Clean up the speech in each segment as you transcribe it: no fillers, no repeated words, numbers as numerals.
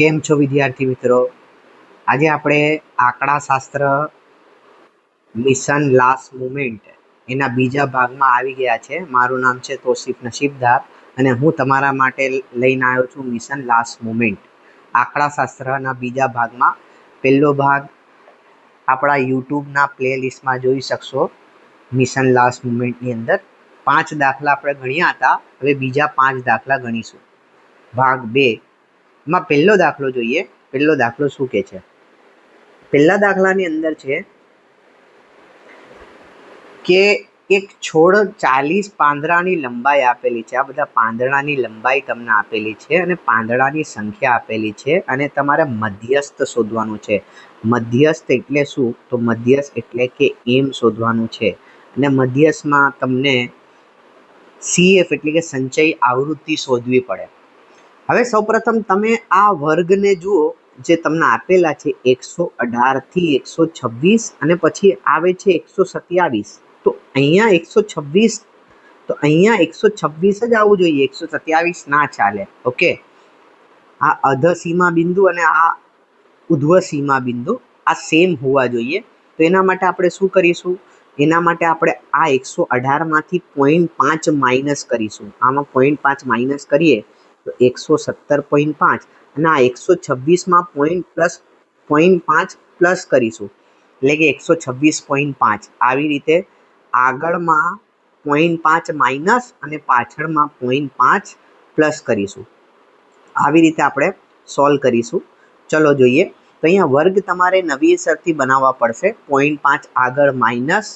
કેમ છો વિદ્યાર્થી મિત્રો? આજે આપણે આંકડાશાસ્ત્ર મિશન લાસ્ટ મુમેન્ટ એના બીજા ભાગમાં આવી ગયા છે. મારું નામ છે તોસીફ નસીબદાર અને હું તમારા માટે લઈને આવ્યો છું મિશન લાસ્ટ મુમેન્ટ આંકડાશાસ્ત્રના બીજા ભાગમાં. પહેલો ભાગ આપણા યુટ્યુબના પ્લેલિસ્ટમાં જોઈ શકશો. મિશન લાસ્ટ મુમેન્ટની અંદર 5 દાખલા આપણે ગણ્યા હતા. હવે બીજા 5 દાખલા ગણીશું. ભાગ 2 માં પહેલો દાખલો જોઈએ. પહેલો દાખલો શું કહે છે? પહેલા દાખલાની અંદર છે કે એક છોડ 40 પાંદડાની લંબાઈ આપેલી છે. આ બધા પાંદડાની લંબાઈ તમને આપેલી છે અને પાંદડાની સંખ્યા આપેલી છે અને તમારે મધ્યસ્થ શોધવાનું છે. મધ્યસ્થ એટલે શું? તો મધ્યસ્થ એટલે કે એમ શોધવાનું છે અને મધ્યસ્થમાં તમને CF એટલે કે સંચય આવૃત્તિ શોધવી પડે. હવે સૌપ્રથમ તમે આ વર્ગને જુઓ જે તમને આપેલા છે 118 થી 126 અને પછી આવે છે 127. તો અહીંયા 126 તો અહીંયા 126 જ આવવું જોઈએ, 127 ના ચાલે. ઓકે, આ અધ સીમા બિંદુ અને આ ઉધ્વ સીમા બિંદુ આ સેમ હોવા જોઈએ. તો એના માટે આપણે શું કરીશું? એના માટે આપણે આ 118માંથી 0.5 માઇનસ કરીશું. આમાં 0.5 માઇનસ કરીએ તો 117.5 અને આ 126માં 0.5 પ્લસ કરીશું એટલે કે 126.5. આવી રીતે આગળમાં 0.5 માઇનસ અને પાછળમાં 0.5 પ્લસ કરીશું. આવી રીતે આપણે સોલ્વ કરીશું. ચલો જોઈએ. તો અહીંયા વર્ગ તમારે નવીસરથી બનાવવા પડશે. 0.5 આગળ માઇનસ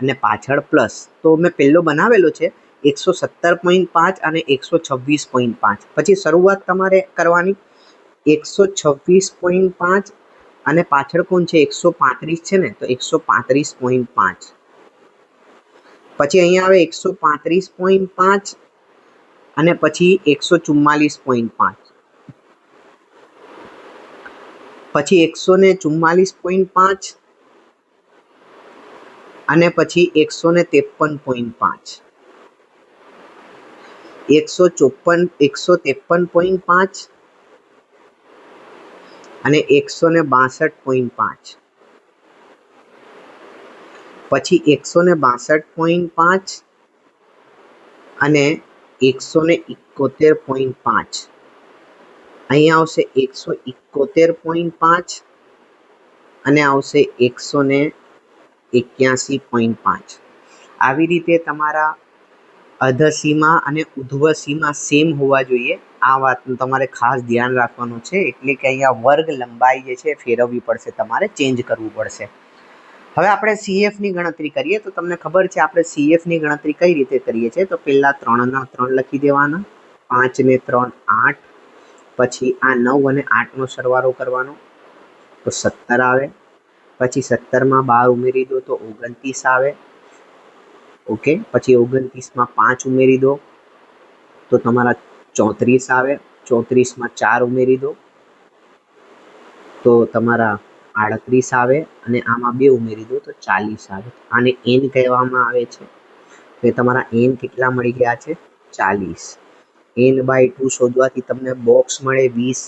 અને પાછળ પ્લસ. તો મેં પહેલો બનાવેલો છે 117.5 અને 126.5. પછી શરૂઆત તમારે કરવાની 126.5 અને પાછળ કોણ છે? 135 છે ને, તો 135.5. પછી અહીંયા આવે 135.5 અને પછી 144.5. પછી 144.5 અને પછી 153.5. 153.5 અને 162.5. પછી 162.5 અને 171.5. અહીંયા આવશે 171.5 અને આવશે 181.5. આવી રીતે તમારા અધ સીમા અને ઉધ્વ સીમા સેમ હોવા જોઈએ. આ વાતનું તમારે ખાસ ધ્યાન રાખવાનું છે. એટલે કે અહીંયા વર્ગ લંબાઈ જે છે ફેરવવી પડશે, તમારે ચેન્જ કરવું પડશે. હવે આપણે CFની ગણતરી કરીએ. તો તમને ખબર છે આપણે CFની ગણતરી કઈ રીતે કરીએ છીએ? તો પહેલા 3 ના 3 લખી દેવાના, 5 ને 3 8, પછી આ 9 અને 8નો સરવાળો કરવાનો તો 17 આવે. પછી 17માં 12 ઉમેરી દો તો 29 આવે. ઓકે, પછી 29માં 5 ઉમેરી દો તો તમારા 34 આવે. 34માં 4 ઉમેરી દો તો તમારા 38 આવે અને આમાં 2 ઉમેરી દો તો 40 આવે. આને n કહેવામાં આવે છે. તો તમારા n કેટલા મળી ગયા છે? 40. n/2 શોધવાથી તમને બોક્સ મળે 20.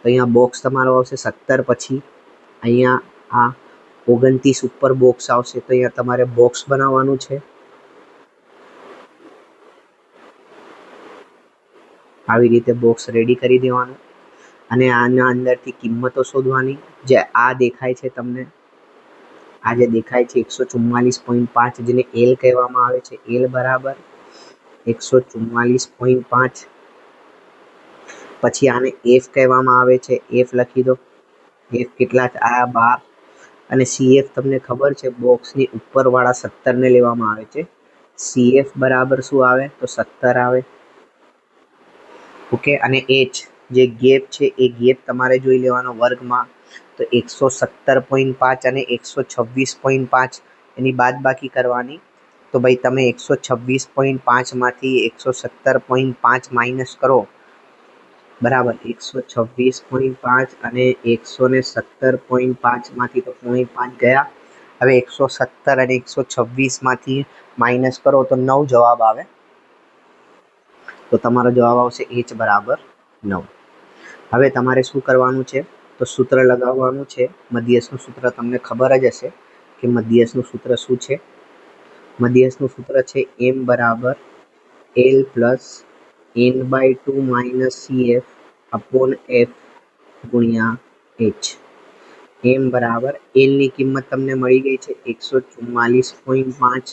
તો અહીંયા બોક્સ તમારો આવશે 17. પછી અહીંયા આ 29 ઉપર બોક્સ આવશે. તો અહીંયા તમારે બોક્સ બનાવવાનું છે. આવી રીતે બોક્સ રેડી કરી દેવાનું અને આના અંદરથી કિંમતો શોધવાની. જે આ દેખાય છે તમને, આ જે દેખાય છે 144.5 જેને L કહેવામાં આવે છે. L બરાબર 144.5. પછી આને F કહેવામાં આવે છે. F લખી દો. F કેટલા આયા? 12. અને CF તમને ખબર છે બોક્સની ઉપરવાળા 17ને લેવામાં આવે છે. CF બરાબર શું આવે? તો 17 આવે. ઓકે, અને H જે ગેપ છે એ ગેપ તમારે જોઈ લેવાનો વર્ગમાં. તો 117.5 અને 126.5 એની બાદબાકી કરવાની. તો ભાઈ તમે 126.5માંથી 117.5 માઇનસ કરો. બરાબર, 126.5 અને 117.5માંથી તો 0.5 ગયા. હવે 117 અને 126માંથી માઇનસ કરો તો 9 જવાબ આવે. તો તમારો જવાબ આવશે H બરાબર 9. હવે તમારે શું કરવાનું છે? તો સૂત્ર લગાવવાનું છે. મધ્યસ્થનું સૂત્ર તમને ખબર જ હશે કે મધ્યસ્થનું સૂત્ર શું છે. મધ્યસ્થનું સૂત્ર છે m બરાબર l plus n/2 minus cf upon f ગુણ્યા h. m બરાબર l ની કિંમત તમને મળી ગઈ છે 144.5.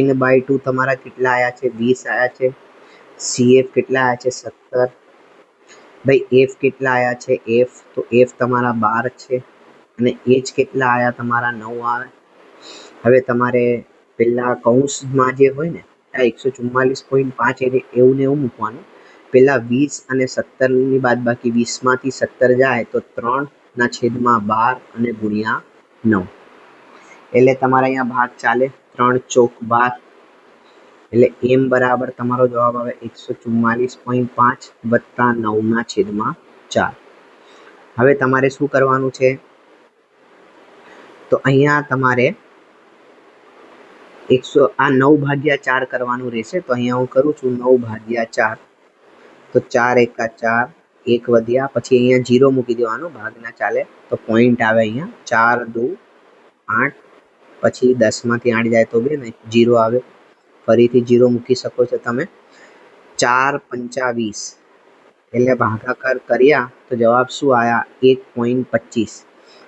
n/2 તમારા કેટલા આવ્યા છે? 20 આવ્યા છે. cf કેટલા આવ્યા છે? 17. ભાઈ f કેટલા આવ્યા છે? f તો f તમારા 12 છે અને h કેટલા આવ્યા? તમારા 9 આવે. હવે તમારે પેલા કૌંસમાં જે હોય ને આ 144.5 એટલે એવું ને એવું મૂકવાનું. પેલા 20 અને 17 ની બાદબાકી 20 માંથી 17 જાય તો 3/12 અને ગુણ્યા 9 એટલે તમારે અહીંયા ભાગ ચાલે. 3 ચોક 12 એટલે m બરાબર તમારો જવાબ આવે 144.5 વત્તા 9/4. હવે તમારે શું કરવાનું છે? તો અહીંયા તમારે 9/4 કરવાનું રહેશે. તો અહીંયા હું કરું છું 9/4. તો 4 એકા 4, 1 વધ્યા પછી અહીંયા 0 મૂકી દેવાનું, ભાગ ના ચાલે તો પોઈન્ટ આવે અહીંયા 4 2 8 પછી 10 માંથી 8 જાય તો 2 ને 0 આવે. ફરીથી 0 મૂકી શકો છો તમે. 4 પંચા 20 એટલે ભાગાકાર કર્યા તો જવાબ શું આવ્યા? 1.25.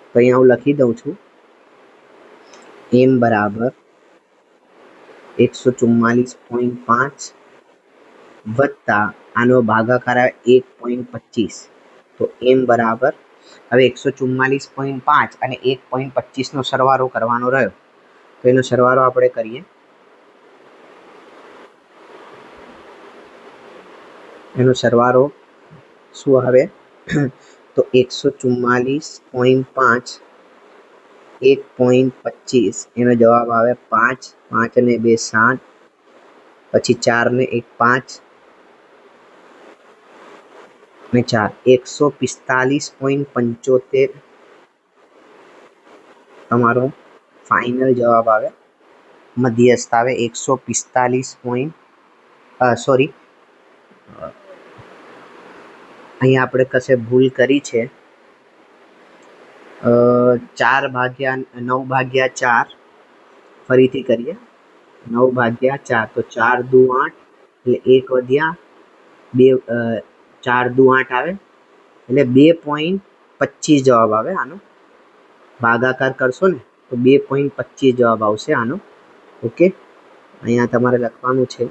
તો અહીંયા હું લખી દઉં છું m બરાબર 144.5 વત્તા આનો ભાગાકાર આવે 1.25. તો m બરાબર હવે 144.5 અને 1.25 નો સરવાળો કરવાનો રહ્યો. તો એનો સરવાળો આપણે કરીએ. એનો સરવાળો શું આવે? તો 144.5 1.25 એનો જવાબ આવે 5. 5 ને 2 7 પછી 4 ને 1 5 ને 4 145.75 તમારો ફાઇનલ જવાબ આવે. મધ્યસ્થ આવે 145. સોરી, અહીંયા આપણે કશે ભૂલ કરી છે. 9/4 ફરીથી કરીએ. 9/4 તો 4 દુ 8 એટલે 1 વધ્યા 2 4 દુ 8 આવે એટલે 2.25 જવાબ આવે આનો. ભાગાકાર કરશો ને તો 2.25 જવાબ આવશે આનો. ઓકે, અહીંયા તમારે લખવાનું છે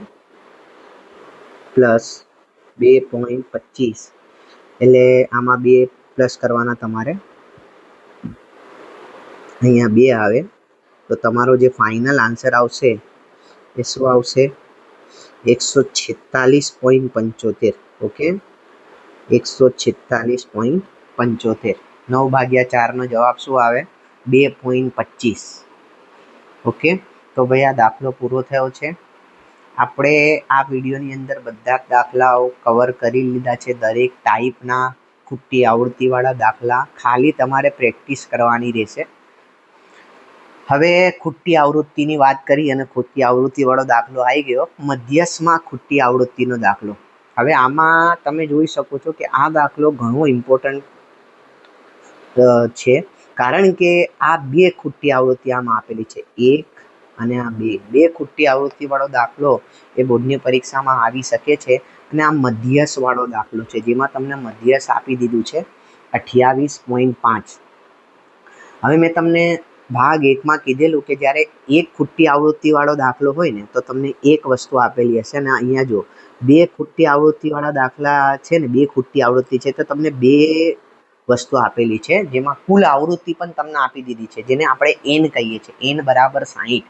પ્લસ 2.25 એટલે આમાં 2 પ્લસ કરવાના તમારે. અહીંયા 2 આવે તો તમારો જે ફાઇનલ આન્સર આવશે એ શું આવશે? 146.75. ઓકે, 146.75. 9/4 નો જવાબ શું આવે? 2.25. ઓકે, તો ભાઈ આ દાખલો પૂરો થયો છે. આપણે આ વિડીયોની અંદર બધા જ દાખલાઓ કવર કરી લીધા છે. દરેક ટાઈપના ખૂટી આવૃત્તિવાળા દાખલા ખાલી તમારે પ્રેક્ટિસ કરવાની રહેશે. હવે ખૂટી આવૃત્તિની વાત કરી અને ખૂટી આવૃત્તિવાળો દાખલો આવી ગયો મધ્યસ્થમાં ખૂટી આવૃત્તિનો દાખલો. હવે આમાં તમે જોઈ શકો છો કે આ દાખલો ઘણો ઇમ્પોર્ટન્ટ છે, કારણ કે આ 2 ખૂટી આવૃત્તિ આમાં આપેલી છે. 1 અને આ 2 ખૂટી આવૃત્તિવાળો દાખલો એ બોર્ડની પરીક્ષામાં આવી શકે છે. અને આ મધ્યસ્થવાળો દાખલો છે જેમાં તમને મધ્યસ્થ આપી દીધું છે 28.5. હવે મેં તમને ભાગ 1માં કીધેલું કે જ્યારે 1 ખૂટી આવૃત્તિવાળો દાખલો હોય ને તો તમને એક વસ્તુ આપેલી હશે અને અહીંયા જો 2 ખૂટી આવૃત્તિવાળા દાખલા છે ને, 2 ખૂટી આવૃત્તિ છે તો તમને 2 વસ્તુ આપેલી છે જેમાં કુલ આવૃત્તિ પણ તમને આપી દીધી છે જેને આપણે n કહીએ છીએ. n બરાબર 60.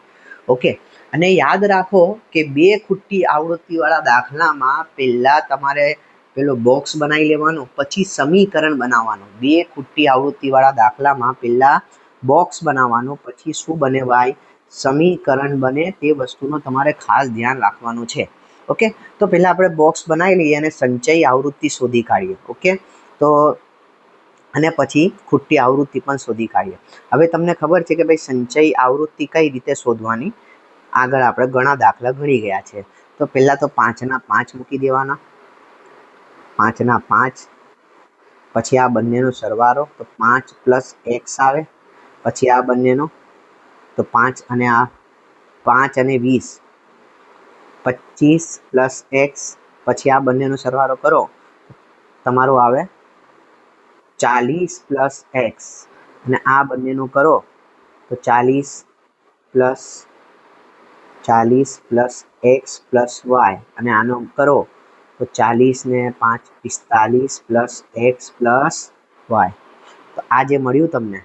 ઓકે, અને યાદ રાખો કે 2 ખૂટી આવૃત્તિવાળા દાખલામાં પહેલા તમારે પેલો બોક્સ બનાવી લેવાનો, પછી સમીકરણ બનાવવાનું. 2 ખૂટી આવૃત્તિવાળા દાખલામાં પહેલા બોક્સ બનાવવાનું, પછી શું બને ભાઈ? સમીકરણ બને. તે વસ્તુનો તમારે ખાસ ધ્યાન રાખવાનું છે. ઓકે, તો પહેલા આપણે બોક્સ બનાવી લઈએ અને સંચય આવૃત્તિ શોધી કાઢીએ. ઓકે, તો અને પછી ખૂટી આવૃત્તિ પણ શોધી કાઢીએ. હવે તમને ખબર છે કે ભાઈ સંચય આવૃત્તિ કઈ રીતે શોધવાની. આગળ આપણે ઘણા દાખલા ગણી ગયા છે. તો પહેલા તો 5 ના 5 મૂકી દેવાના. 5 ના 5 પછી આ બંનેનો સરવાળો તો 5 + x આવે, પછી આ બંનેનો તો 5 અને આ 5 અને 20 25 + x, પછી આ બંનેનો સરવાળો કરો તમારો આવે 40 + x, અને આ બંનેનું કરો તો 40 + x + y, અને આનો કરો તો 40 ને 5 45 + x + y. તો આ જે મળ્યું તમને,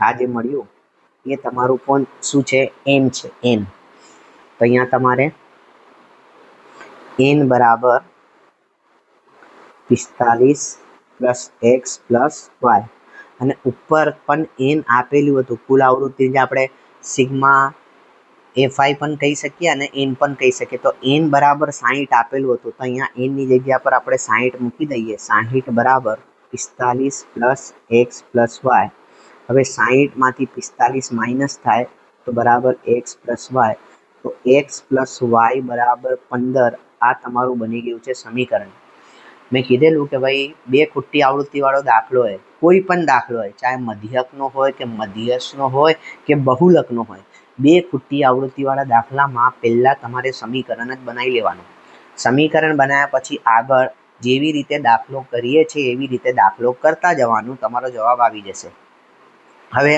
આ જે મળ્યું એ તમારું કોણ શું છે? n છે, n. તો અહીંયા તમારે n બરાબર 45 + x + y, અને ઉપર પણ n આપેલું હતું. કુલ આવૃત્તિ જે આપણે સિગ્મા fi પણ કહી શકીએ અને n પણ કહી શકીએ. તો n બરાબર 60 આપેલું હતું, તો અહીંયા n ની જગ્યા પર આપણે 60 મૂકી દઈએ. 60 બરાબર 45 + x + y. હવે 60 માંથી 45 માઇનસ થાય તો બરાબર x + y. તો x + y બરાબર 15. આ તમારું બની ગયું છે સમીકરણ. મેં કીધેલું કે ભાઈ બે ખુટ્ટી આવૃત્તિવાળો દાખલો હોય, કોઈ પણ દાખલો હોય, ચાહે મધ્યકનો હોય કે મધ્યસ્થનો હોય કે બહુલકનો હોય, બે ખુટ્ટી આવૃત્તિવાળા દાખલામાં પહેલાં તમારે સમીકરણ જ બનાવી લેવાનું. સમીકરણ બનાવ્યા પછી આગળ જેવી રીતે દાખલો કરીએ છીએ એવી રીતે દાખલો કરતા જવાનું, તમારો જવાબ આવી જશે. હવે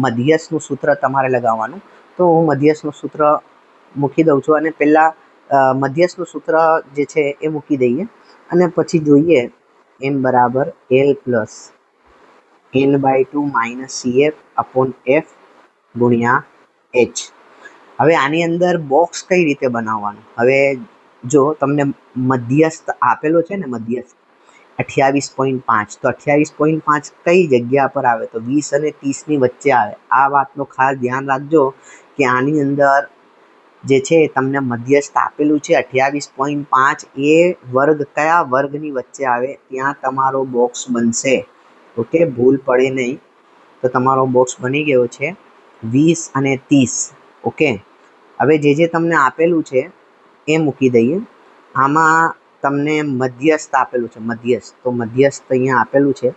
મધ્યસ્થનું સૂત્ર તમારે લગાવવાનું. તો હું મધ્યસ્થનું સૂત્ર મૂકી દઉં છું, અને પહેલાં મધ્યસ્થનું સૂત્ર જે છે એ મૂકી દઈએ, અને પછી જોઈએ m બરાબર l + n/2 - CF/f ગુણ્યા h. હવે આની અંદર બોક્સ કઈ રીતે બનાવવાનું? હવે જો તમને મધ્યસ્થ આપેલો છે ને, મધ્યસ્થ 28.5, તો 28.5 કઈ જગ્યા પર આવે? તો 20 અને 30ની વચ્ચે આવે. આ વાતનું ખાસ ધ્યાન રાખજો કે આની અંદર જે છે તમને મધ્યસ્થ આપેલું છે 28.5, એ વર્ગ કયા વર્ગની વચ્ચે આવે ત્યાં તમારો બોક્સ બનશે. ઓકે, ભૂલ પડે નહીં. તો તમારો બોક્સ બની ગયો છે 20 અને 30. ઓકે, હવે જે તમને આપેલું છે એ મૂકી દઈએ. આમાં તમને મધ્યસ્થ આપેલું છે, મધ્યસ્થ. તો મધ્યસ્થ અહીંયા આપેલું છે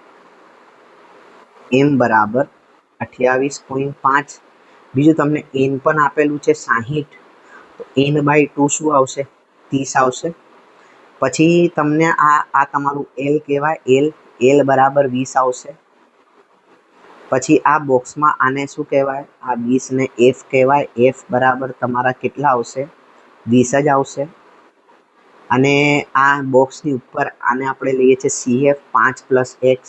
m બરાબર 28.5. બીજું તમને n પણ આપેલું છે 60. તો n/2 શું આવશે? 30 આવશે. પછી તમને આ તમારું l કહેવાય, l બરાબર 20 આવશે. પછી આ બોક્સમાં આને શું કહેવાય? આ 20 ને f કહેવાય. f બરાબર તમારા કેટલા આવશે? 20 જ આવશે. અને આ બોક્સની ઉપર આને આપણે લઈએ છીએ CF 5 + x.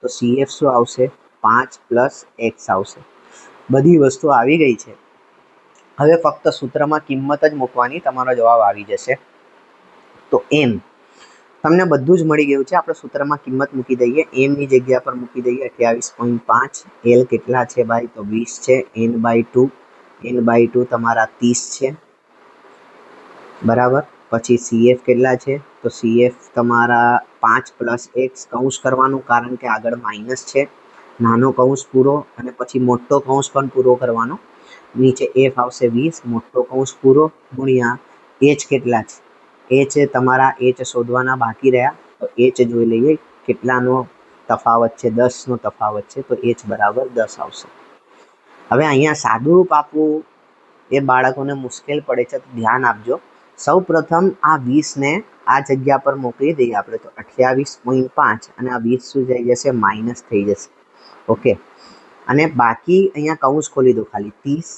તો CF શું આવશે? 5 + x આવશે. બધી વસ્તુ આવી ગઈ છે. હવે ફક્ત સૂત્રમાં કિંમત જ મૂકવાની, તમારો જવાબ આવી જશે. તો m તમને બધું જ મળી ગયું છે. આપણે સૂત્રમાં કિંમત મૂકી દઈએ. m ની જગ્યા પર મૂકી દઈએ 28.5. l કેટલા છે ભાઈ? તો 20 છે. n/2 તમારા 30 છે, બરાબર. પછી CF કેટલા છે? તો CF તમારા 5 + x. કૌંસ કરવાનું, કારણ કે આગળ માઇનસ છે. નાનો કૌંસ પૂરો, અને પછી મોટો કૌંસ પણ પૂરો કરવાનો. નીચે f આવશે 20, મોટો કૌંસ પૂરો, ગુણ્યા h કેટલા છે? h તમારા h શોધવાના બાકી રહ્યા. તો h જોઈ લઈએ કેટલાનો તફાવત છે? 10નો તફાવત છે. તો h બરાબર 10 આવશે. હવે અહીંયા સાદુરૂપ આપવું એ બાળકોને મુશ્કેલ પડે છે, તો ધ્યાન આપજો. સૌ પ્રથમ આ 20ને આ જગ્યા પર મોકલી દઈએ આપણે. તો 28.5 અને આ 20 શું થઈ જશે? માઇનસ થઈ જશે. ઓકે, અને બાકી અહીંયા કૌંસ ખોલી દો ખાલી. 30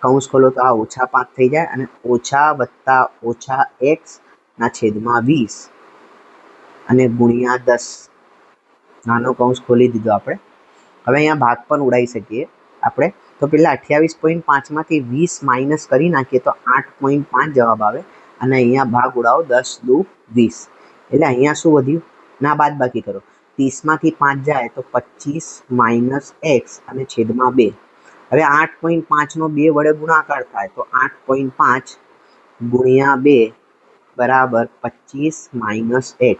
કૌંસ ખોલો તો આ -5 થઈ જાય, અને ઓછા વત્તા ઓછા x ના છેદમાં 20 અને ગુણ્યા 10. નાનો કૌંસ ખોલી દીધો આપણે. હવે અહીંયા ભાગ પણ ઉડાવી શકીએ આપણે. તો પેલા 28.5માંથી 20 માઇનસ કરી નાખીએ તો 8.5 જવાબ આવે, અને અહીંયા ભાગ ઉડાવો 10 દુ 20. એટલે અહીંયા શું વધ્યું? ના, બાદ બાકી કરો. 30માંથી 5 જાય તો 25 - x અને છેદમાં 2. હવે 8.5નો 2 વડે ગુણાકાર થાય તો 8.5 ગુણ્યા 2 બરાબર 25 - x.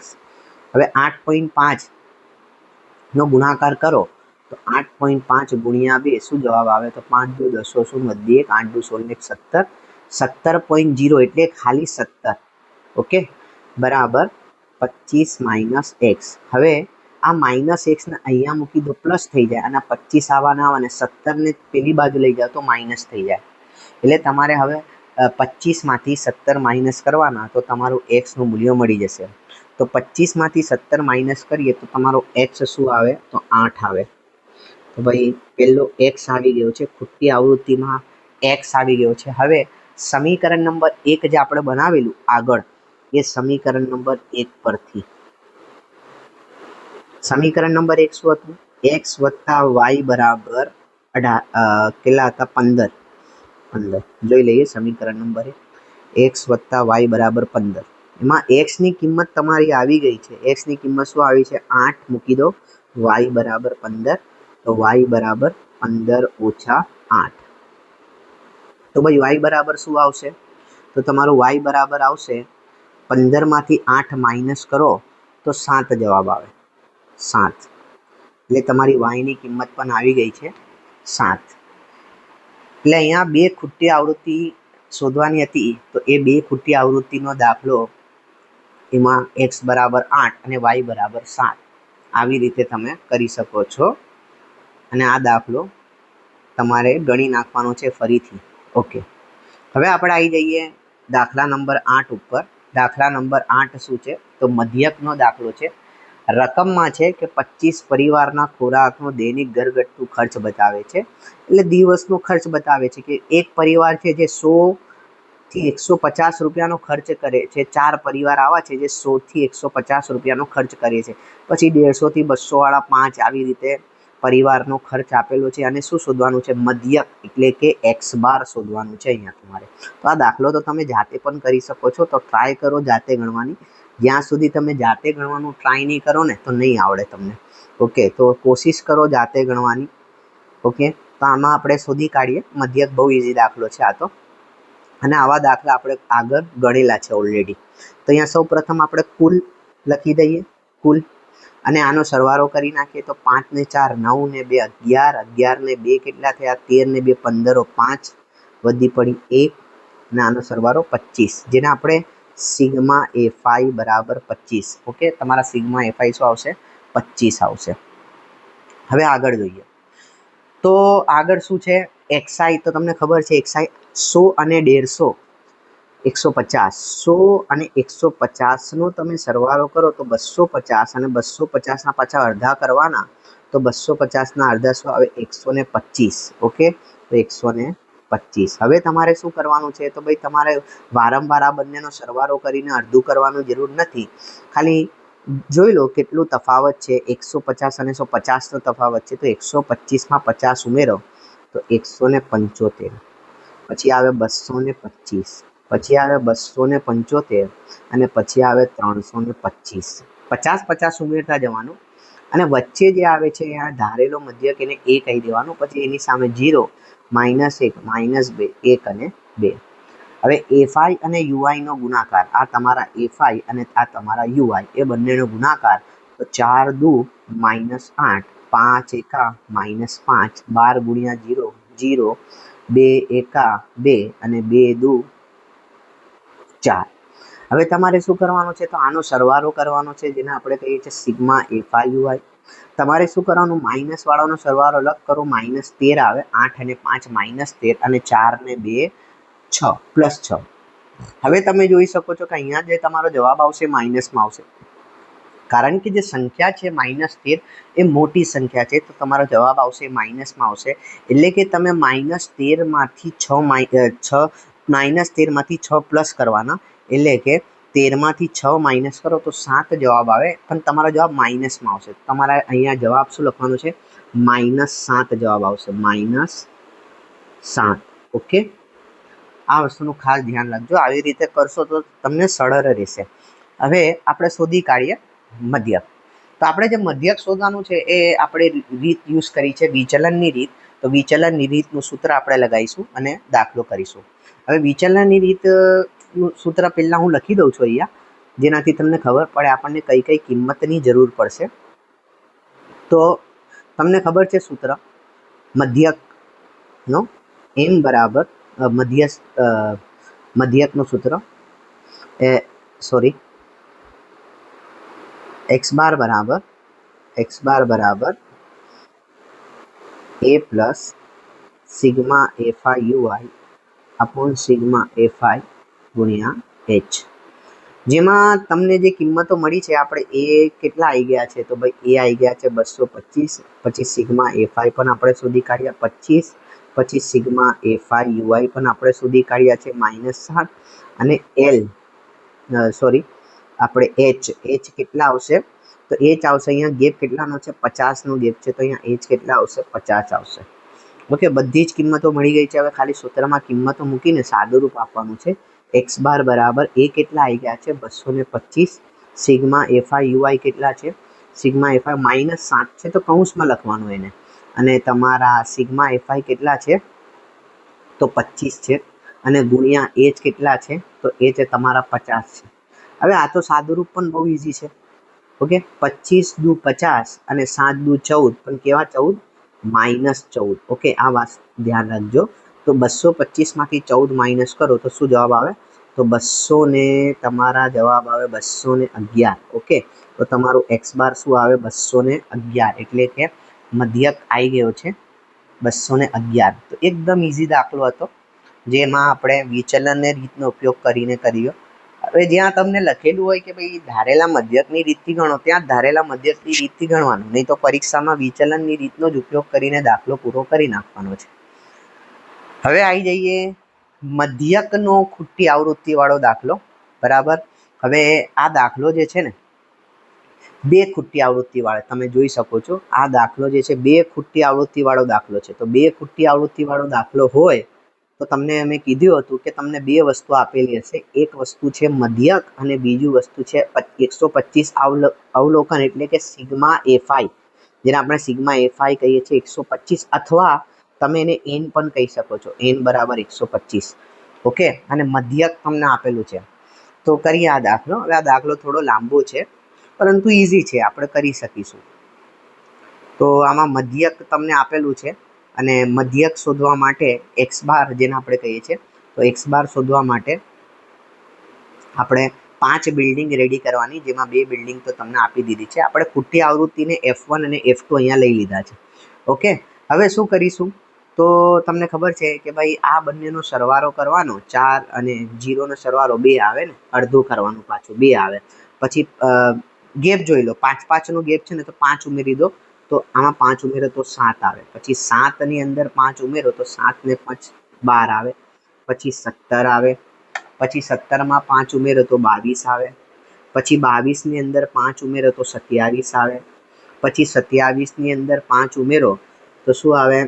હવે 8.5નો ગુણાકાર કરો તો 8.5 ગુણ્યા 2 શું જવાબ આવે? તો 5 દુ 10 = 1, 8 દુ 16 = 17. 17.0 એટલે ખાલી 17. ઓકે, બરાબર 25 - x. હવે આ -x ને અહીંયા મૂકી દો પ્લસ થઈ જાય, અને 25 આવવાના આવે અને 17 ને પેલી બાજુ લઈ જાઓ તો માઇનસ થઈ જાય. એટલે તમારે હવે 25 માંથી 17 માઇનસ કરવાના તો તમારું x નું મૂલ્ય મળી જશે. તો 25 માંથી 17 માઇનસ કરીએ તો તમારો x શું આવે તો 8 આવે. તો ભાઈ પેલો x આવી ગયો છે, ખોટી આવૃત્તિમાં x આવી ગયો છે. હવે સમીકરણ નંબર 1 જે આપણે બનાવેલું આગળ, એ સમીકરણ નંબર 1 પરથી સમીકરણ નંબર 1 શું હતું? x + y બરાબર કેટલા હતા? 15. જોઈ લઈએ સમીકરણ નંબર 1. x + y બરાબર 15. એમાં x ની કિંમત તમારી આવી ગઈ છે. x ની કિંમત શું આવી છે? 8 મૂકી દો, y બરાબર 15. તો y બરાબર 15 ઓછા 8. તો ભાઈ y બરાબર શું આવશે? તો તમારું y બરાબર આવશે 15 માંથી 8 માઇનસ કરો તો 7 જવાબ આવે. 7. એટલે તમારી y ની કિંમત પણ આવી ગઈ છે 7. એટલે અહીંયા બે ખૂટી આવૃત્તિ શોધવાની હતી, તો એ બે ખૂટી આવૃત્તિનો દાખલો એમાં x બરાબર 8 અને y બરાબર 7 આવી રીતે તમે કરી શકો છો. અને આ દાખલો તમારે ગણી નાખવાનો છે ફરીથી. ઓકે, હવે આપણે આવી જઈએ દાખલા નંબર 8 ઉપર. દાખલા નંબર 8 શું છે? તો મધ્યકનો દાખલો છે. રકમમાં છે કે 25 પરિવારના ખોરાકનો દૈનિક ઘરગથ્થુ ખર્ચ બતાવે છે. એટલે દિવસનો ખર્ચ બતાવે છે કે એક પરિવાર છે જે 100 થી 150 રૂપિયાનો ખર્ચ કરે છે. 4 પરિવાર આવા છે જે 100 થી 150 રૂપિયાનો ખર્ચ કરે છે. પછી 150 થી 200 વાળા 5 આવી રીતે પરિવારનો ખર્ચ આપેલો છે. અને શું શોધવાનું છે? મધ્યક એટલે કે x બાર શોધવાનું છે અહીંયા તમારે. તો આ દાખલો તો તમે જાતે પણ કરી શકો છો. તો ટ્રાય કરો જાતે ગણવાની. જ્યાં સુધી તમે જાતે ગણવાનું ટ્રાય નહીં કરો ને તો નહીં આવડે તમને. ઓકે, તો કોશિશ કરો જાતે ગણવાની. ઓકે, તો આમાં આપણે શોધી કાઢીએ. મધ્યક બહુ ઇઝી દાખલો છે આ તો. અને આવા દાખલા આપણે આગળ ગણેલા છે ઓલરેડી. તો અહીંયા સૌ પ્રથમ આપણે કુલ લખી દઈએ, કુલ. અને આનો સરવાળો કરી નાખીએ તો 5 ને 4 9 ને 2 11, 11 ને 2 કેટલા થયા? 13 ને 2 15, 5 વધી પડી 1, અને આનો સરવાળો 25, જેને આપણે સિગ્મા fi બરાબર 25. ઓકે, તમારા સિગ્મા fi શું આવશે? 25 આવશે. હવે આગળ જોઈએ. તો આગળ શું છે? xi તો તમને ખબર છે. xi 100 અને 150, 150. 100 અને 150 નો તમે સરવાળો કરો તો 250, અને 250 ના પાછા અડધા કરવાના તો 250 ના અડધા શું આવે? 125. ઓકે, તો 125. હવે તમારે શું કરવાનું છે? તો ભાઈ તમારે વારંવાર આ બંનેનો સરવાળો કરીને અડધું કરવાનું જરૂર નથી. ખાલી જોઈ લો કેટલું તફાવત છે. 150 અને 150 નો તફાવત છે. તો 125 માં 50 ઉમેરો તો 175. પછી આવે 225, પછી આવે 275, અને પછી આવે 325. 50 ઉમેરતા જવાનું. અને વચ્ચે જે આવે છે આ ધારેલો મધ્યક, એને a કહી દેવાનું. પછી એની સામે 0, -1, -2, 1 અને 2. હવે fi અને ui નો ગુણાકાર, આ તમારા fi અને આ તમારા ui, એ બંનેનો ગુણાકાર. તો 4 દુ -8, 5 એકા -5, 12 ગુણ્યા 0 0, 2 એકા 2, અને 2 દુ 4. હવે તમારે શું કરવાનું છે? તો આનો સરવાળો કરવાનો છે, જેને આપણે કહીએ છીએ સિગ્મા fi ui. તમારે શું કરવાનું? માઇનસ વાળાનો સરવાળો અલગ કરો. -13 આવે. 8 અને 5 -13, અને 4 ને 2 6 +6. હવે તમે જોઈ શકો છો કે અહીંયા જે તમારો જવાબ આવશે માઇનસમાં આવશે, કારણ કે જે સંખ્યા છે -13 એ મોટી સંખ્યા છે. તો તમારો જવાબ આવશે માઇનસમાં આવશે. એટલે કે તમે -13 માંથી 6 પ્લસ કરવાના. એટલે કે 13 માંથી 6 માઇનસ કરો તો 7 જવાબ આવે, પણ તમારો જવાબ માઇનસમાં આવશે. તમારે અહીંયા જવાબ શું લખવાનું છે? -7 જવાબ આવશે. -7. ઓકે, આ વસ્તુનું ખાસ ધ્યાન રાખજો. આવી રીતે કરશો તો તમને સરળ રહેશે. હવે આપણે શોધી કાઢીએ મધ્યક. તો આપણે જે મધ્યક શોધવાનું છે એ આપણે રીત યુઝ કરી છે વિચલનની રીત. તો વિચલનની રીતનું સૂત્ર આપણે લગાવીશું અને દાખલો કરીશું. હવે વિચલનની રીતનું સૂત્ર પહેલાં હું લખી દઉં છું અહીંયા, જેનાથી તમને ખબર પડે આપણને કઈ કઈ કિંમતની જરૂર પડશે. તો તમને ખબર છે સૂત્ર મધ્યકનો m બરાબર મધ્યકનું સૂત્ર x બાર બરાબર एक्स बार बराबर A plus sigma F I U I upon sigma F I गुणिया एच। જેમાં તમને જે કિંમતો મળી છે આપણે એ કેટલા આવી ગયા છે તો ભાઈ એ આવી ગયા છે 225, પછી સિગ્મા એફઆઈ પણ આપણે શોધી કાઢ્યા 25, પછી સિગ્મા એફઆઈ યુઆઈ પણ આપણે શોધી કાઢ્યા છે -7 અને એલ સોરી આપણે એચ કેટલા આવશે તો એચ આવશે અહીંયા ગેપ કેટલાનો છે 50 નો ગેપ છે તો અહીંયા એચ કેટલા આવશે 50 આવશે। ઓકે બધી જ કિંમતો મળી ગઈ છે। હવે ખાલી સૂત્રમાં કિંમતો મૂકીને સાદુરૂપ આપવાનું છે। एक्स बार बराबर ए केटला आई गया है 225, सिग्मा एफआई यूआई केटला है सिग्मा एफआई -7 है तो कौंस में लखवानुं एने अने तमारा सिग्मा एफआई केटला है तो 25 है अने गुणिया एच केटला है तो एच तमारा 50 है। हवे आ तो सादुरूप पण बहु इजी है। ओके 25 दू 50 अने 7 दू 14 पण केवा 14 -14। ओके आ बात ध्यान रखजो। तो 225 मांथी 14 माइनस करो तो शू जवाब आवे तो 200 ने तमारा जवाब आवे 211। ओके तो तमारो एक्स बार शू आवे 211 एटले के मध्यक आई गयो छे 211। तो एकदम इजी दाखलो हतो जेमां आपणे विचलनने रीतनो उपयोग करीने कर्यो। हवे ज्यां तमने लखेलुं होय के भाई धारेला मध्यकनी रीतथी गणो त्यां धारेला मध्यकनी रीतथी गणवानुं, नहीं तो परीक्षामां विचलननी रीतनो ज उपयोग करीने दाखलो पूरो करी नाखवानो छे। हवे आई जाइए मध्यकनो खुट्टी आवृत्ति वाळो दाखलो बराबर। हवे आ दाखलो जे छे ने बे खुट्टी आवृत्ति वाळो तमे जोई शको छो। आ दाखलो जे छे बे खुट्टी आवृत्ति वाळो दाखलो छे। तो बे खुट्टी आवृत्ति वाळो दाखलो होय तो तमने अमे कीधुं हतुं के तमने बे वस्तु आपेली हशे। एक वस्तु छे मध्यक अने बीजी वस्तु छे 125 अवलोकन एटले के सिग्मा एफआई जेने आपणे सिग्मा एफआई कहीए छीए 125 अथवा तमे एने एन पण कही शको छो एन बराबर 125। ओके अने मध्यक तमने आपेलुं छे तो करीए आ दाखलो। हवे आ दाखलो थोड़ो लांबो छे परंतु इजी छे आपणे करी सकीशुं। तो आमां मध्यक तमने आपेलुं छे अने मध्यक शोधवा माटे एक्स बार जेने आपणे कहीए छीए तो एक्स बार शोधवा माटे आपणे 5 बिल्डिंग रेडी करवानी जेमां 2 बिल्डिंग तो तमने आपी दीधी छे। आपणे खुट्टी आवृत्तिने F1 अने F2 अहींया लई लीधा छे। ओके हवे शुं करीशुं तो तमने खबर है कि भाई आ बंनेनो सरवारो करवानो 4 अने 0 नो सरवारो 2 आवे ने अर्धो करवानो पाछो 2 आवे पछी गेप जोई लो 5 नो गेप छे ने तो 5 उमेरी दो तो आमां 5 उमेरो तो 7 आवे पछी 7 नी अंदर 5 उमेरो तो 7 ने 5 12 आवे पछी 17 आवे पछी 17 मां 5 उमेरो तो 22 आवे पछी 22 नी अंदर 5 उमेरो तो 27 आवे पछी 27 नी अंदर 5 उमेरो तो शुं आवे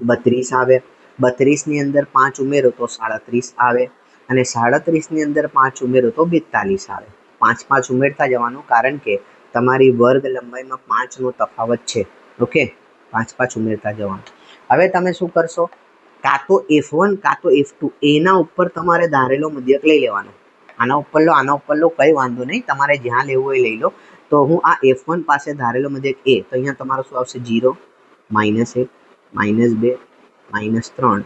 32 आवे 32 नी अंदर 5 उमेरो तो 37 आवे अने 37 नी अंदर 5 उमेरो तो 42 आवे। 5 उमेरता जवानुं कारण के तमारी वर्ग लंबाई में 5 नो तफावत छे। ओके 5 उमेरता जवानुं। हवे तमे शुं करशो का तो F1 का तो F2 एना उपर तमारे धारेलो मध्यक लई लेवानो। आना उपर लो कई वांधो नहीं तमारे ज्यां लेवुं होय लई लो। तो हूँ आ F1 पासे धारेलो मध्यक ए तो अहींया तमारो शुं आवशे 0 -1 -2 -3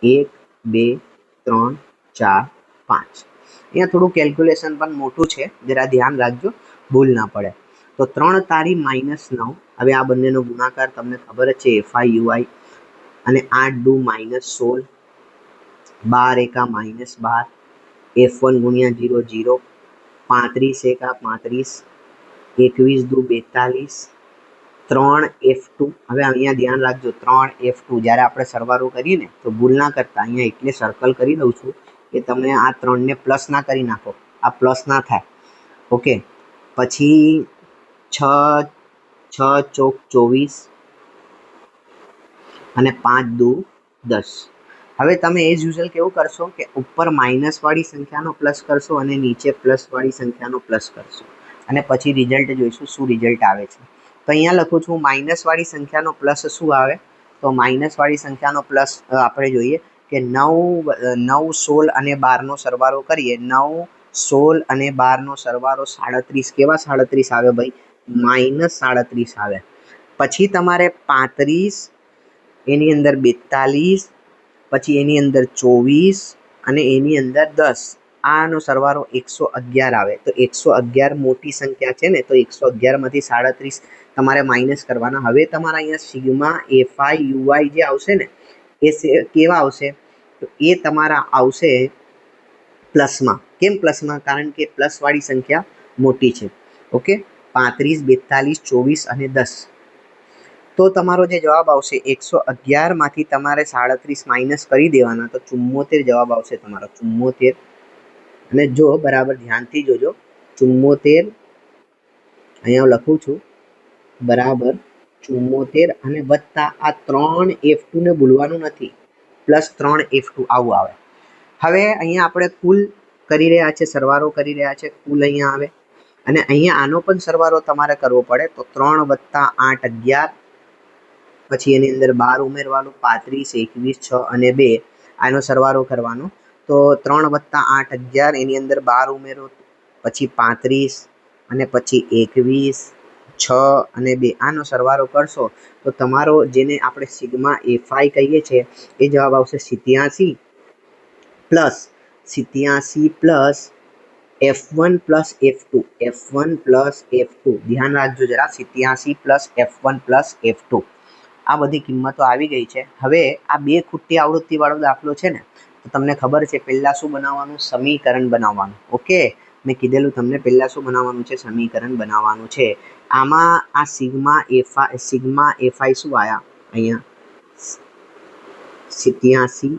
1 2 3 4 5 अहींया थोड़ुं केल्क्युलेशन पण मोटुं छे जरा ध्यान राखजो भूल ना पड़े। तो 3 तारी -9 हवे आ बंनेनो गुणाकार तमने खबर ज छे एफआई यूआई अने 8 दू -16 12 एका -12 F1 गुणिया 0 0 35 एका 35 21 दू 42 3 F2 हवे अहींया ध्यान राखजो 3 F2 ज्यारे आपणे सरवारो करीए ने तो भूल ना करता अहींया एटले सर्कल करी दઉં છું કે તમે આ 3 ने प्लस ना करी नाखो आ प्लस ना थाय। ओके पछी 6 6 चौक 24 अने 5 दू 10। हवे तमे एज यूजुअल केवुं करशो के ऊपर माइनस वाળી संख्यानो प्लस करशो अने नीचे प्लस वाળી संख्यानो प्लस करशो अने पछी रिजल्ट जोईशुं शुं रिजल्ट आवे छे। तो अहींया लखुं छुं माइनस वाળી संख्यानो प्लस शुं आवे तो माइनस वाળી संख्यानो प्लस आपणे जोईए के 9 9 16 अने 12 नो सरवारो करीए 9 16 अने 12 नो सरवारो 37 केवा 37 आवे भाई -37 आवे। पछी तमारे 35 एनी अंदर 42 पछी एनी अंदर 24 अने एनी अंदर 10 આનો સરવાળો 111 આવે તો 111 મોટી સંખ્યા છે ને, તો 111 માંથી 37 તમારે માઇનસ કરવાના. હવે તમારા અહીંયા સિગ્મા એફઆઈ યુઆઈ જે આવશે ને એ કેવા આવશે? તો એ તમારા આવશે પ્લસમાં. કેમ પ્લસમાં? કારણ કે પ્લસ વાળી સંખ્યા મોટી છે. ઓકે, 35, 42, 24 અને 10. તો તમારો જે જવાબ આવશે 111 માંથી તમારે 37 માઇનસ કરી દેવાના, તો 74 જવાબ આવશે તમારો. 74. અને જો બરાબર ધ્યાનથી જોજો, 74 અહીંયા હું લખું છું બરાબર 74 અને વત્તા આ 3F2 ને ભૂલવાનું નથી, પ્લસ 3F2 આવું આવે. હવે અહીંયા આપણે કુલ કરી રહ્યા છે, સરવાળો કરી રહ્યા છે, કુલ અહીંયા આવે. અને અહીંયા આનો પણ સરવાળો તમારે કરવો પડે, તો 3 + 8 11, પછી એની અંદર 12 ઉમેરવાનું, 35, 21, 6 અને 2 આનો સરવાળો કરવાનો. તો 3 + 8 11, એની અંદર 12 ઉમેરો, પછી 35 અને પછી 21, 6 અને 2 આનો સરવાળો કરશો તો તમારો જેને આપણે સિગ્મા એફઆઈ કહીએ છીએ એ જવાબ આવશે 87 plus F1 plus F2. F1 plus F2 ધ્યાન રાખજો જરા, 87 પ્લસ F1 પ્લસ F2. આ બધી કિંમતો આવી ગઈ છે. હવે આ 2 ખૂટી આવૃત્તિ વાળો દાખલો છે ને, તો તમને ખબર છે પહેલા શું બનાવવાનું? સમીકરણ બનાવવાનું. ઓકે, મેં કીધેલું તમને પહેલા શું બનાવવાનું છે? સમીકરણ બનાવવાનું છે. આમાં આ સિગ્મા એફઆઈ શું આયા અહીંયા? 87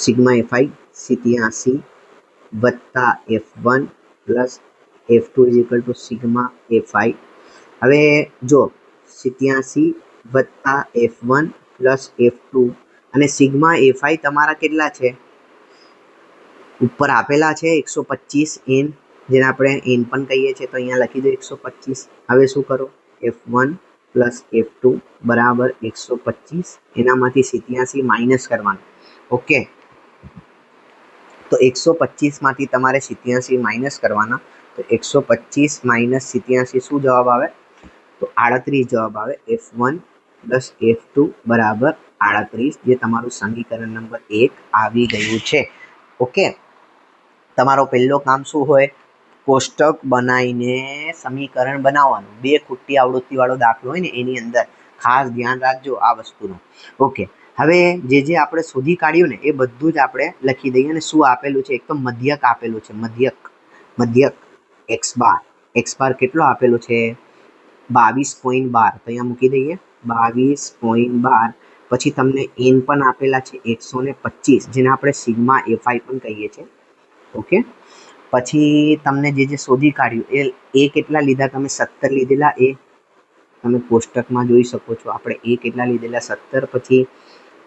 સિગ્મા એફઆઈ 87 વત્તા F1 plus F2 = sigma FI. હવે જો 87 વત્તા F1 પ્લસ F2 અને સિગ્મા એફઆઈ તમારા કેટલા છે? ઉપર આપેલા છે 125 n, જેને આપણે n પણ કહીએ છીએ, તો અહીંયા લખી દો 125. હવે શું કરો? F1 પ્લસ F2 બરાબર 125, એનામાંથી 87 માઇનસ કરવાનું. ઓકે, તો 125 માંથી તમારે 87 માઇનસ કરવાના. તો 125 માઇનસ 87 શું જવાબ આવે? તો 38 જવાબ આવે. F1 પ્લસ F2 બરાબર 38, જે તમારું સમીકરણ નંબર 1 આવી ગયું છે. ઓકે, તમારો પહેલો કામ શું હોય? કોષ્ટક બનાવીને સમીકરણ બનાવવાનું. 2 ખૂટી આવૃત્તિ વાળો દાખલો હોય ને એની અંદર ખાસ ધ્યાન રાખજો આ વસ્તુનું. ઓકે, હવે જે આપણે શોધી કાઢ્યું ને એ બધું જ આપણે લખી દઈએ. અને શું આપેલું છે? એક તો મધ્યક આપેલું છે, મધ્યક x બાર કેટલો આપેલો છે? 22.12. તો અહીંયા મૂકી દઈએ 22.12. પછી તમને n પણ આપેલા છે 125, જેને આપણે સિગ્મા એફઆઈ પણ કહીએ છીએ. ઓકે, પછી તમને જે શોધી કાઢ્યું એ કેટલા લીધા તમે? 17 લીધેલા. એ તમે કોષ્ટકમાં જોઈ શકો છો. આપણે એ કેટલા લીધેલા? 17. પછી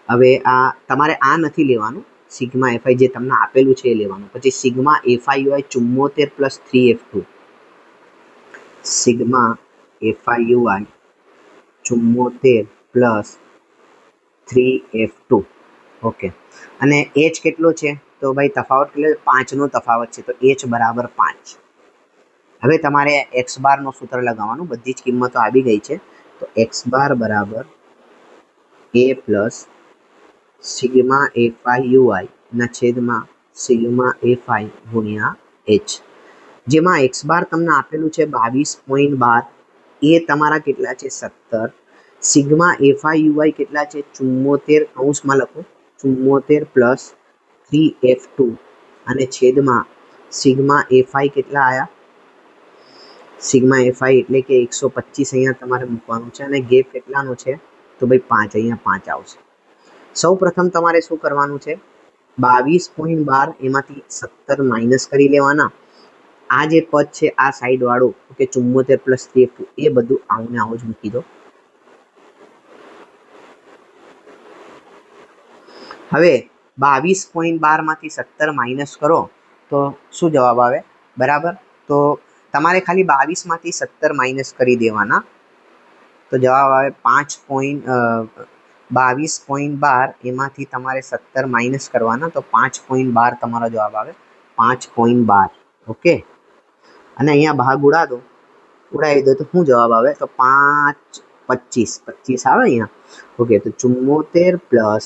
હવે આ તમારે આ નથી લેવાનું, સિગ્મા એફઆઈ જે તમને આપેલું છે એ લેવાનું. પછી sigma FI UI 74 plus 3F2. Sigma FI UI 74 plus 3F2. Okay, અને h કેટલો છે? તો ભાઈ તફાવત કેટલો? 5નો તફાવત છે, તો h બરાબર 5. હવે તમારે x બારનો સૂત્ર લગાવવાનું. બધી જ કિંમતો આવી ગઈ છે, તો x બાર બરાબર a plus sigma FI UI ના છેદમાં સિગ્મા એફઆઈ ગુણ્યા h. જેમાં x બાર તમને આપેલું છે 22.12, એ તમારા કેટલા છે? 17. સિગ્મા એફઆઈ યુઆઈ કેટલા છે? 74, કૌંસમાં લખો 74 પ્લસ 3F2 અને છેદમાં સિગ્મા એફઆઈ કેટલા આયા? સિગ્મા એફઆઈ એટલે કે 125 અહીંયા તમારે મૂકવાનું છે. અને ગેપ કેટલાનો છે? તો ભાઈ 5, અહીંયા 5 આવશે. સૌ પ્રથમ તમારે શું કરવાનું છે? 22.12 એમાંથી 17 માઇનસ કરી લેવાના. આ જે પદ છે આ સાઈડ વાળું, કે 74 પ્લસ 3F2, એ બધું આવું ને આવું જ મૂકી દો. હવે 22.12 માંથી 17 માઇનસ કરો તો શું જવાબ આવે? બરાબર, તો તમારે ખાલી 22 માંથી 17 માઇનસ કરી દેવાના, તો જવાબ આવે 22.12. એમાંથી તમારે 17 માઇનસ કરવાના, તો 5.12 તમારો જવાબ આવે. 5.12. ઓકે, અને અહીંયા ભાગ ઉડાવી દો તો શું જવાબ આવે? તો 5 25 આવે અહીંયા. ઓકે, તો 74 પ્લસ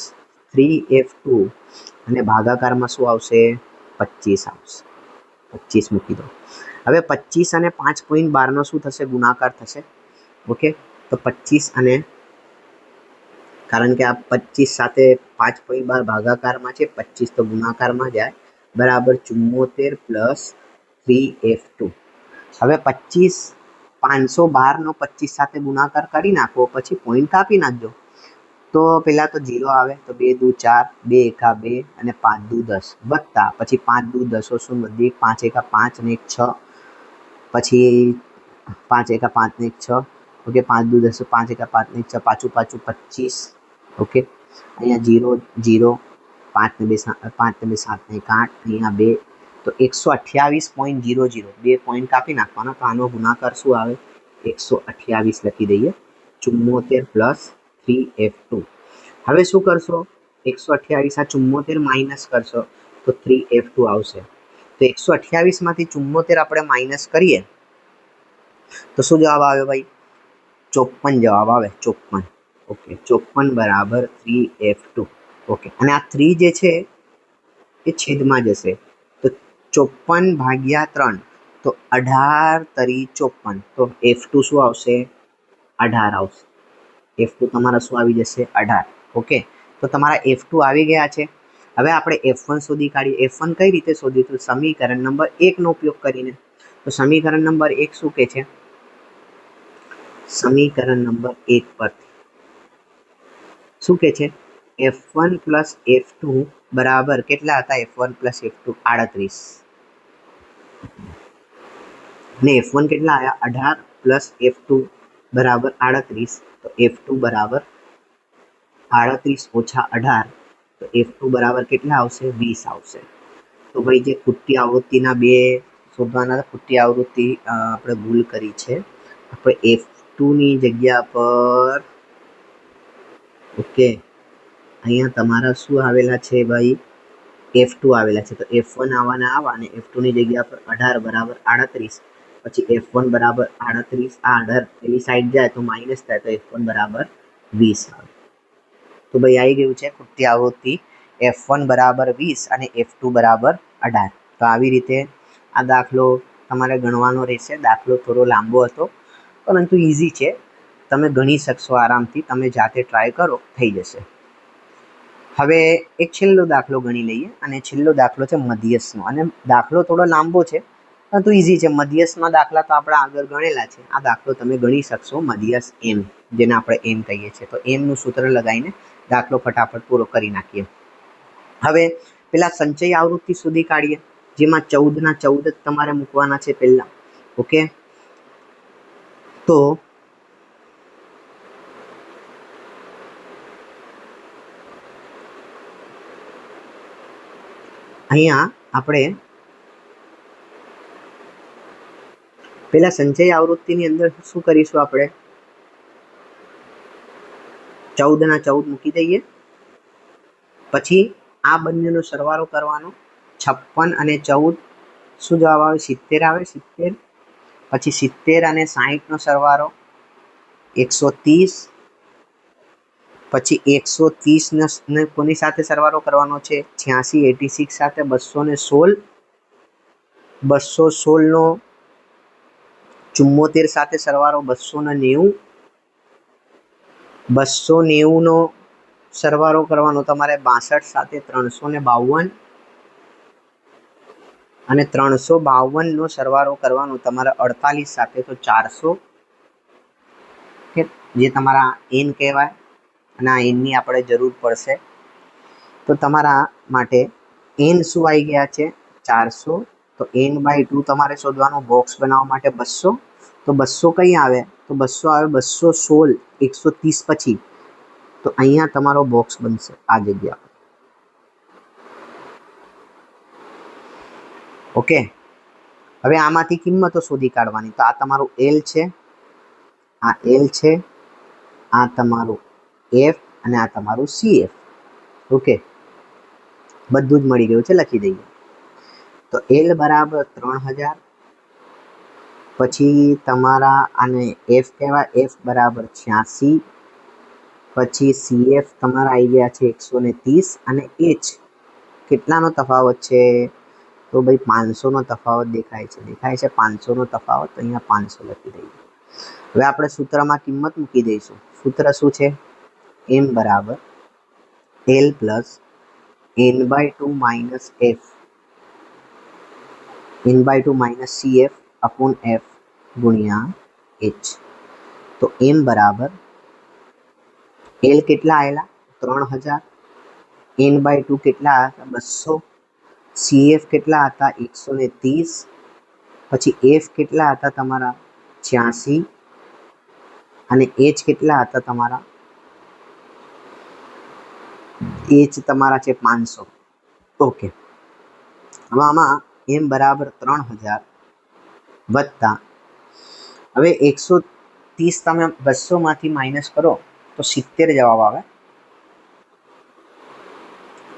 3F2 અને ભાગાકારમાં શું આવશે? 25 આવશે. 25 મૂકી દો. હવે 25 અને 5.12નો શું થશે? ગુણાકાર થશે. ઓકે, તો 25 અને, કારણ કે આ 25 સાથે 5.12 ભાગાકારમાં છે, 25 તો ગુણાકારમાં જાય, બરાબર 74 પ્લસ 3F2. હવે 25 512નો 25 સાથે ગુણાકાર કરી નાખો, પછી પોઈન્ટ કાપી નાખજો. તો પહેલાં તો 0 આવે, તો 2 દુ 4, 2 એકા 2 અને 5 દુ 10, વત્તા પછી 5 દુ 10 શું વધી, 5 એકા 5 અને 1 6, પછી 5 એકા 5 ને 1 6. ઓકે, 5 દુ 10, 5 એકા 5 ને 1 6, પાછું 25. ઓકે, અહીંયા 0 0, 5 ને 2 5 ને 2 7 ને 1 8, અહીંયા 2, તો 128.00. 2 પોઈન્ટ કાપી નાખવાના, તો આનો ગુણાકાર શું આવે? 128 લખી દઈએ. 74 પ્લસ 3F2. હવે શું કરશો? 128 આ 74 માઇનસ કરશો તો 3F2 આવશે. તો 128માંથી 74 આપણે માઇનસ કરીએ તો શું જવાબ આવે ભાઈ? 54 જવાબ આવે. 54. ઓકે, 54 બરાબર 3F2. ઓકે, અને આ 3 જે છે એ છેદમાં જશે, તો 54 ભાગ્યા 3, તો 18 તરી 54, તો F2 શું આવશે? 18 આવશે. F2 તમારા શું આવી જશે? 18. ઓકે, તો તમારા F2 આવી ગયા છે. હવે આપણે F1 શોધી કાઢીએ. F1 કઈ રીતે શોધીશું? સમીકરણ નંબર 1 નો ઉપયોગ કરીને. તો સમીકરણ નંબર 1 શું કે છે? સમીકરણ નંબર 1 પરથી શું કે છે? F1 પ્લસ F2 બરાબર કેટલા હતા? F1 પ્લસ F2 38, ને F1 કેટલા આવ્યા? 18 પ્લસ F2 બરાબર 38, તો F2 બરાબર 38 ઓછા 18, તો F2 બરાબર કેટલા આવશે? 20 આવશે. તો ભાઈ જે ખૂટતી આવૃત્તિના બે શોધવાના, ખૂટતી આવૃત્તિ આપણે ભૂલ કરી છે. આપણે F2 ની જગ્યા પર, ઓકે, અહીંયા તમારા શું આવેલા છે ભાઈ? F2 આવેલા છે. તો F1 આવવાના અને F2 ની જગ્યા પર 18 બરાબર 38, પછી F1 બરાબર 38, આ 18 પેલી સાઈડ જાય તો માઇનસ થાય, તો F1 બરાબર 20 આવે. તો ભાઈ આવી ગયું છે ખૂટતી આવૃત્તિ F1 બરાબર 20 અને F2 બરાબર 18. તો આવી રીતે આ દાખલો તમારે ગણવાનો રહેશે. દાખલો થોડો લાંબો હતો, પરંતુ ઇઝી છે. તમે ગણી શકશો આરામથી. તમે જાતે ટ્રાય કરો, થઈ જશે. હવે એક છેલ્લો દાખલો ગણી લઈએ, અને છેલ્લો દાખલો છે મધ્યસ્થનો. અને દાખલો થોડો લાંબો છે, પરંતુ ઇઝી છે. મધ્યસ્થના દાખલા તો આપણે આગળ ગણેલા છે. આ દાખલો તમે ગણી શકશો. મધ્યસ્થ એમ, જેને આપણે એમ કહીએ છીએ. તો એમનું સૂત્ર લગાવીને દાખલો ફટાફટ પૂરો કરી નાખીએ. હવે પેલા સંચય આવૃત્તિ સુધી કાઢીએ, જેમાં 14 ના 14 જ તમારે મૂકવાના છે પહેલા. ઓકે, તો અહીંયા આપણે પેલા સંચય આવૃત્તિની અંદર શું કરીશું? આપણે 14 ના 14 મૂકી દઈએ. પછી આ બંનેનો સરવાળો કરવાનો. 56 અને 14 શું જવાબ આવે? 70 આવે. 70. પછી 70 અને 60નો સરવાળો 130. પછી 130 ને કોની સાથે સરવાળો કરવાનો છે? 86 86 સાથે. 216 216નો 74 સાથે સરવાળો 290. 290નો સરવાળો કરવાનો તમારે 62 સાથે 352, અને 352નો સરવાળો કરવાનો તમારે 48 સાથે, તો 400, જે તમારા n કહેવાય. અને આ એનની આપણે જરૂર પડશે. તો તમારા માટે n શું આવી ગયા છે? 400. તો n/2 તમારે શોધવાનું. બોક્સ બનાવવા માટે 200. તો 200 કઈ આવે? તો 200 આવે 216 130 પછી. તો અહીંયા તમારો બોક્સ બનશે આ જગ્યા. ઓકે, હવે આમાંથી કિંમતો શોધી કાઢવાની. તો આ તમારું L છે, આ L છે, આ તમારું F અને આ તમારું CF. ઓકે, બધું જ મળી ગયું છે. લખી દઈએ. તો L બરાબર 3000. પછી તમારા આને F કહેવાય. F બરાબર 86. પછી CF તમારા આવી ગયા છે 130 અને H કેટલાનો તફાવત છે? તો ભાઈ 500નો તફાવત દેખાય છે 500નો તફાવત, તો અહીંયા 500 લખી દઈએ. હવે આપણે સૂત્રમાં કિંમત મૂકી દઈશું. સૂત્ર શું છે? M બરાબર L plus n/2 minus F n/2 minus CF upon F ગુણ્યા H. તો M બરાબર L કેટલા આવેલા? 3000, n/2 કેટલા હતા? 200, CF કેટલા હતા? 130, પછી F કેટલા હતા તમારા? 86 અને H કેટલા હતા તમારા? H તમારા છે 500. ઓકે, હવે આમાં M બરાબર 3000 વત્તા, હવે 130 તમે 200માંથી માઇનસ કરો તો 70 જવાબ આવે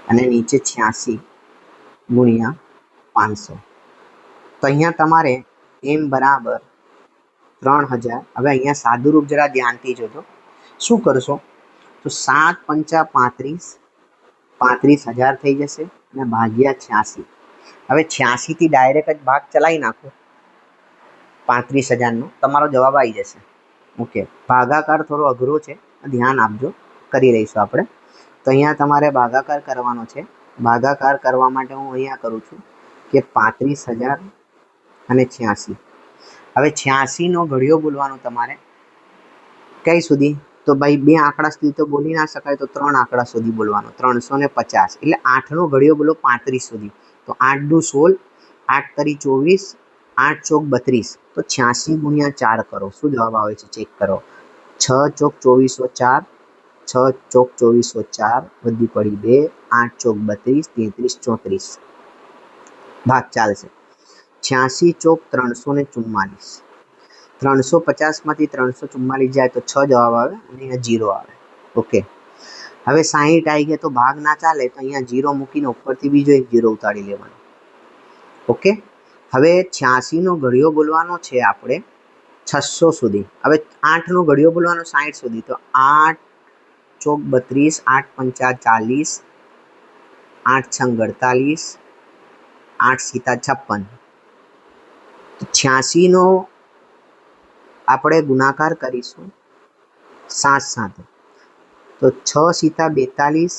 અને નીચે 86 ગુણ્યા 500. તો અહીંયા તમારે M બરાબર 3000. હવે અહીંયા સાદું રૂપ જરા ધ્યાનથી જોજો. શું કરશો? તો 7 પંચા 35, 35,000 થઈ જશે અને ભાગ્યા 86. હવે 86 થી ડાયરેક્ટ જ ભાગ ચલાવી નાખો 35,000નો, તમારો જવાબ આવી જશે. ઓકે, ભાગાકાર થોડો અઘરો છે, ધ્યાન આપજો, કરી લઈશું આપણે. તો અહીંયા તમારે ભાગાકાર કરવાનો છે. ભાગાકાર કરવા માટે હું અહીંયા કરું છું કે 35,000 અને 86. હવે 86નો ઘડિયો બોલવાનો તમારે કઈ સુધી? તો ભાઈ 2 આંકડા સુધી તો બોલી ના શકાય, તો 3 આંકડા સુધી બોલવાનો. 350 એટલે 8નો ઘડિયો બોલો 35 સુધી. તો 8 દુ 16, 8 તરી 24, 8 ચોક 32. તો 86 ગુણ્યા 4 કરો. શું જવાબ આવે છે ચેક કરો. 6 ચોક 2404, 6 ચોક 2404 વધી પડી 2, 8 ચોક 32, 33 34. ભાગ ચાલશે. 86 ચોક 344, 350માંથી 344 જાય તો 6 જવાબ આવે અને અહીંયા 0 આવે. ઓકે, હવે 60 આવી ગયા તો ભાગ ના ચાલે, તો અહીંયા 0 મૂકીને ઉપરથી બીજો એક 0 ઉતારી લેવાનો. ઓકે, હવે 86નો ઘડિયો બોલવાનો છે આપણે 600 સુધી. હવે 8નો ઘડિયો બોલવાનો 60 સુધી. તો 8 ચોક 32, 8 પંચા 40, 8 છંગ 48, 8 સીતા 56. 86નો આપણે ગુણાકાર કરીશું 7 સાથે. તો 6 સીતા 42,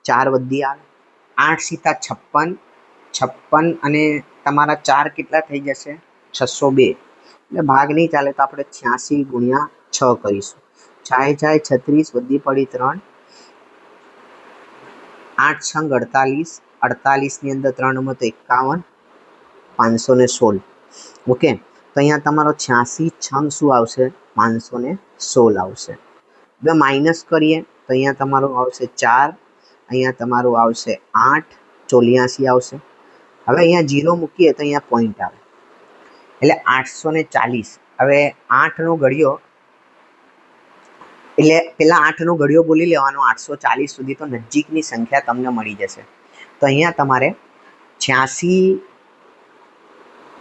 4 વધી આવે, 8 સીતા 56, 56 અને તમારા 4 કેટલા થઈ જશે? 602. એટલે ભાગ નહીં ચાલે તો આપણે 86 ગુણ્યા 6 કરીશું. 6 6 36 વધી પડી 3, 8 છંગ 48, 48ની અંદર 3 નંબર તો 51, 516. ઓકે, તો અહીંયા તમારો 86 છંગ શું આવશે? 516 આવશે. હવે માઇનસ કરીએ તો અહીંયા તમારું આવશે 4, અહીંયા તમારું આવશે 8, 84 આવશે. હવે અહીંયા 0 મૂકીએ તો અહીંયા પોઈન્ટ આવે એટલે 840. હવે 8નો ઘડિયો એટલે પેલા 8નો ઘડિયો બોલી લેવાનો 840 સુધી, તો નજીકની સંખ્યા તમને મળી જશે. તો અહીંયા તમારે 86,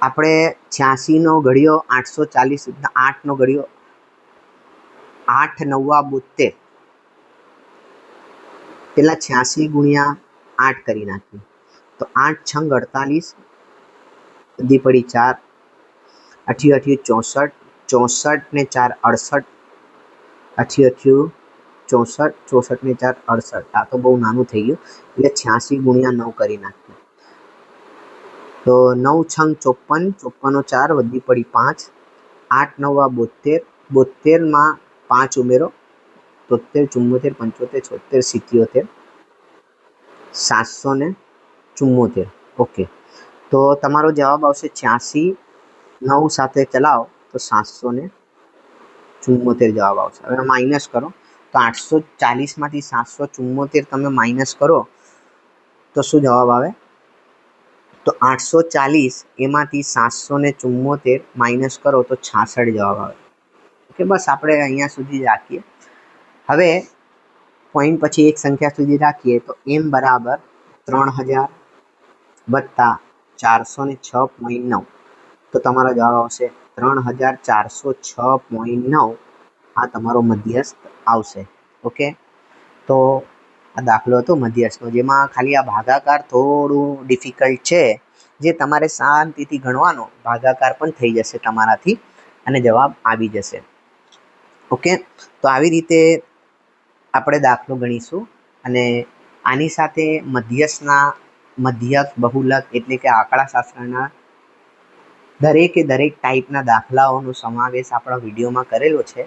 આપણે 86નો ઘડિયો 840, 8નો ઘડિયો 8 9 72, પેલા 86 ગુણ્યા 8 કરી નાખ્યું. તો 8 છંગ 48 વધી પડી 4, 8 8 64, 64 ને 4 68, 8 8 64, 64 ને 4 68. આ તો બહુ નાનું થઈ ગયું એટલે 86 ગુણ્યા 9 કરી નાખ્યું. તો 9 છંગ 54, 54 4 વધી પડી 5, 8 9 72, 72માં 5 ઉમેરો 73 74 75 76 77 774. ઓકે, તો તમારો જવાબ આવશે 86. 9 સાથે ચલાવો તો 774 જવાબ આવશે. હવે માઇનસ કરો તો 840માંથી 774 તમે માઇનસ કરો તો શું જવાબ આવે? તો 840 એમાંથી 774 માઇનસ કરો તો 66 જવાબ આવે. ઓકે, બસ આપણે અહીંયા સુધી જ રાખીએ. હવે પોઈન્ટ પછી એક સંખ્યા સુધી રાખીએ તો M બરાબર 3000 વત્તા 406.9. તો તમારો જવાબ આવશે 3406.9. આ તમારો મધ્યસ્થ આવશે. ઓકે, તો આ દાખલો હતો મધ્યસ્થનો, જેમાં ખાલી આ ભાગાકાર થોડું ડિફિકલ્ટ છે, જે તમારે શાંતિથી ગણવાનો, ભાગાકાર પણ થઈ જશે તમારાથી અને જવાબ આવી જશે. ઓકે, તો આવી રીતે આપણે દાખલો ગણીશું. અને આની સાથે મધ્યક, બહુલક એટલે કે આંકડાશાસ્ત્રના દરેકે દરેક ટાઈપના દાખલાઓનો સમાવેશ આપણા વિડીયોમાં કરેલો છે.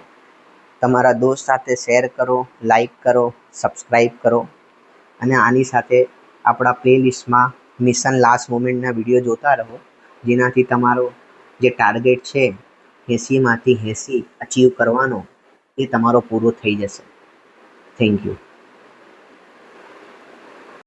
તમારા દોસ્ત સાથે શેર કરો, લાઈક કરો, સબસ્ક્રાઈબ કરો અને આની સાથે આપણા પ્લેલિસ્ટમાં મિશન લાસ્ટ મોમેન્ટના વિડીયો જોતા રહો, જેનાથી તમારો જે ટાર્ગેટ છે 80માંથી 80 અચીવ કરવાનો એ તમારો પૂરો થઈ જશે. Thank you.